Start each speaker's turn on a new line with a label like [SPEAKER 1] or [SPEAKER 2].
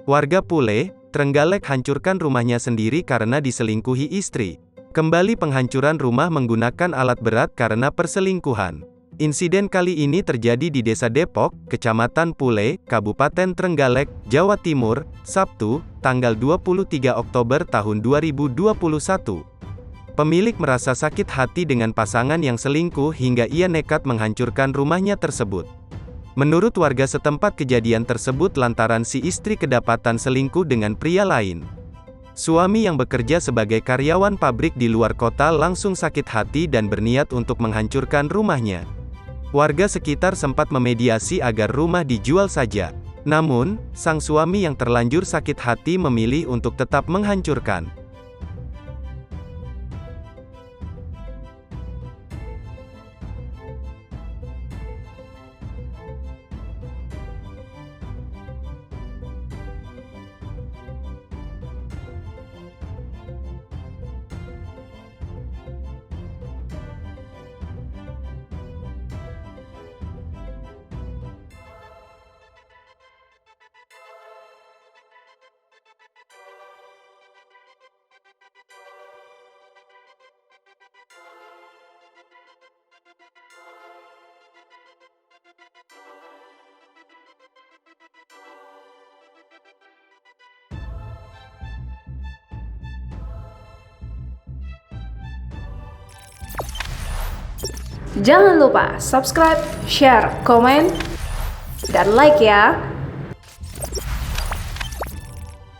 [SPEAKER 1] Warga Pule, Trenggalek hancurkan rumahnya sendiri karena diselingkuhi istri. Kembali penghancuran rumah menggunakan alat berat karena perselingkuhan. Insiden kali ini terjadi di Desa Depok, Kecamatan Pule, Kabupaten Trenggalek, Jawa Timur, Sabtu, tanggal 23 Oktober tahun 2021. Pemilik merasa sakit hati dengan pasangan yang selingkuh hingga ia nekat menghancurkan rumahnya tersebut. Menurut warga setempat kejadian tersebut lantaran si istri kedapatan selingkuh dengan pria lain. Suami yang bekerja sebagai karyawan pabrik di luar kota langsung sakit hati dan berniat untuk menghancurkan rumahnya. Warga sekitar sempat memediasi agar rumah dijual saja. Namun, sang suami yang terlanjur sakit hati memilih untuk tetap menghancurkan.
[SPEAKER 2] Jangan lupa subscribe, share, komen, dan like ya.